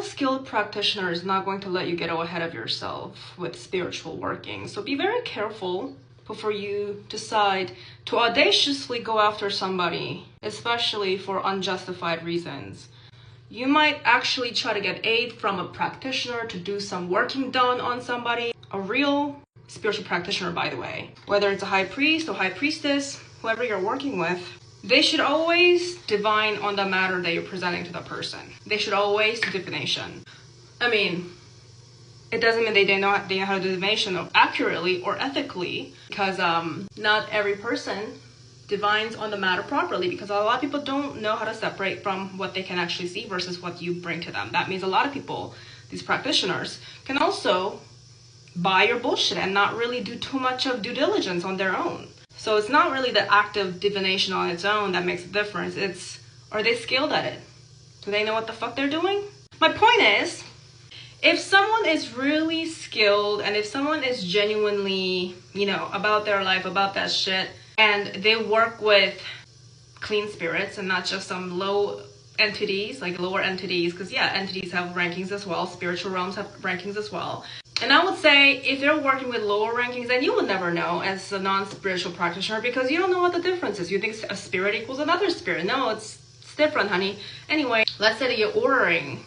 skilled practitioner is not going to let you get ahead of yourself with spiritual working. So be very careful before you decide to audaciously go after somebody, especially for unjustified reasons. You might actually try to get aid from a practitioner to do some working done on somebody. A real spiritual practitioner, by the way, whether it's a high priest or high priestess, whoever you're working with, they should always divine on the matter that you're presenting to the person. They should always do divination. I mean, it doesn't mean they know how to do divination accurately or ethically, because not every person divines on the matter properly, because a lot of people don't know how to separate from what they can actually see versus what you bring to them. That means a lot of people, these practitioners, can also buy your bullshit and not really do too much of due diligence on their own. So it's not really the act of divination on its own that makes a difference. It's, are they skilled at it? Do they know what the fuck they're doing? My point is, if someone is really skilled and if someone is genuinely, you know, about their life, about that shit, and they work with clean spirits and not just some low entities, like lower entities, because yeah, entities have rankings as well, spiritual realms have rankings as well. And I would say if they're working with lower rankings, then you would never know as a non-spiritual practitioner, because you don't know what the difference is. You think a spirit equals another spirit. No, it's different, honey. Anyway, let's say that you're ordering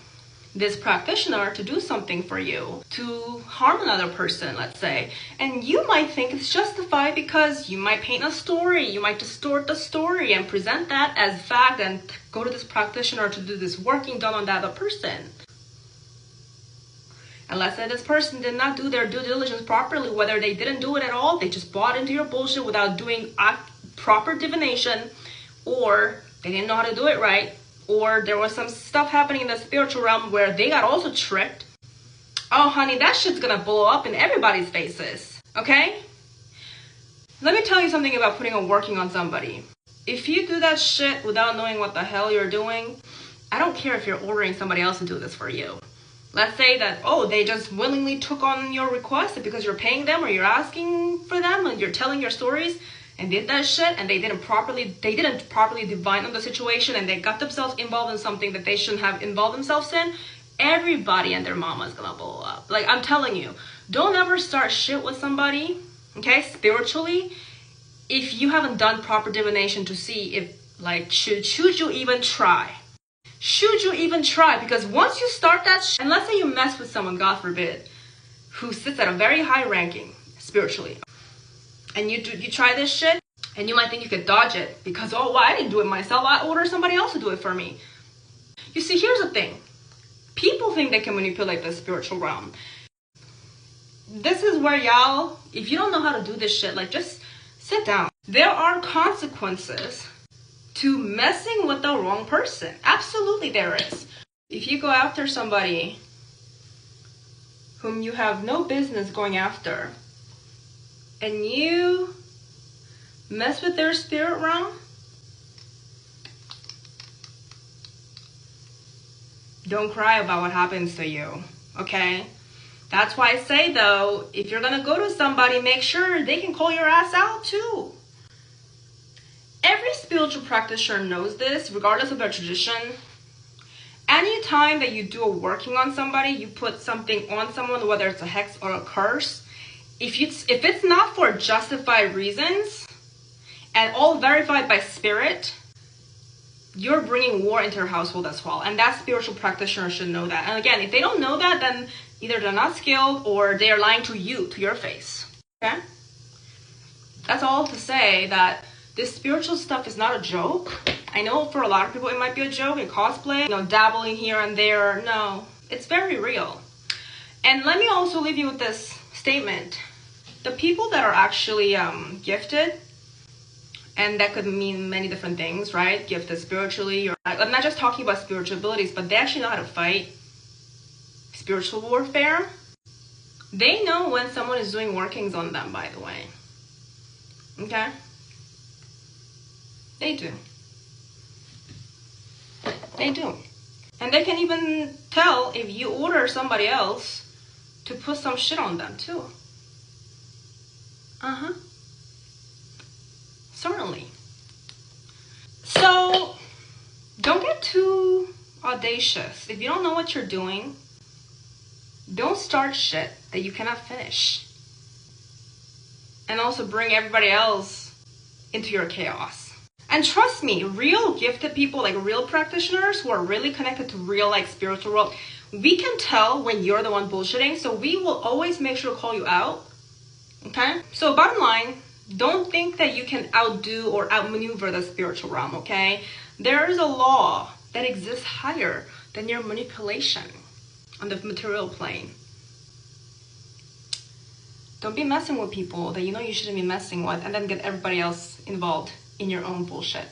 this practitioner to do something for you, to harm another person, let's say, and you might think it's justified because you might paint a story, you might distort the story and present that as fact and go to this practitioner to do this working done on that other person. And let's say this person did not do their due diligence properly, whether they didn't do it at all, they just bought into your bullshit without doing proper divination, or they didn't know how to do it right, or there was some stuff happening in the spiritual realm where they got also tricked. Oh, honey, that shit's gonna blow up in everybody's faces, okay? Let me tell you something about putting a working on somebody. If you do that shit without knowing what the hell you're doing, I don't care if you're ordering somebody else to do this for you. Let's say that, oh, they just willingly took on your request because you're paying them or you're asking for them and you're telling your stories and did that shit, and they didn't properly divine on the situation and they got themselves involved in something that they shouldn't have involved themselves in. Everybody and their mama is gonna blow up. Like, I'm telling you, don't ever start shit with somebody, okay, spiritually, if you haven't done proper divination to see if, like, should you even try? Should you even try? Because once you start that shit, and let's say you mess with someone, God forbid, who sits at a very high ranking spiritually, and you try this shit, and you might think you could dodge it because, oh, well, I didn't do it myself, I ordered somebody else to do it for me. You see, here's the thing. People think they can manipulate the spiritual realm. This is where y'all, if you don't know how to do this shit, like, just sit down. There are consequences to messing with the wrong person. Absolutely there is. If you go after somebody whom you have no business going after, and you mess with their spirit realm, don't cry about what happens to you, okay? That's why I say, though, if you're gonna go to somebody, make sure they can call your ass out too. Every spiritual practitioner knows this, regardless of their tradition. Anytime that you do a working on somebody, you put something on someone, whether it's a hex or a curse, if it's not for justified reasons and all verified by spirit, you're bringing war into your household as well. And that spiritual practitioner should know that. And again, if they don't know that, then either they're not skilled or they're lying to you, to your face. Okay? That's all to say that this spiritual stuff is not a joke. I know for a lot of people it might be a joke, a cosplay, you know, dabbling here and there. No, it's very real. And let me also leave you with this statement. The people that are actually gifted, and that could mean many different things, right? Gifted spiritually, or I'm not just talking about spiritual abilities, but they actually know how to fight spiritual warfare. They know when someone is doing workings on them, by the way. Okay? They do. They do. And they can even tell if you order somebody else to put some shit on them too. Certainly. So don't get too audacious. If you don't know what you're doing, don't start shit that you cannot finish. And also bring everybody else into your chaos. And trust me, real gifted people, like real practitioners who are really connected to real like spiritual world, we can tell when you're the one bullshitting. So we will always make sure to call you out. Okay? So bottom line, don't think that you can outdo or outmaneuver the spiritual realm, okay? There is a law that exists higher than your manipulation on the material plane. Don't be messing with people that you know you shouldn't be messing with and then get everybody else involved in your own bullshit.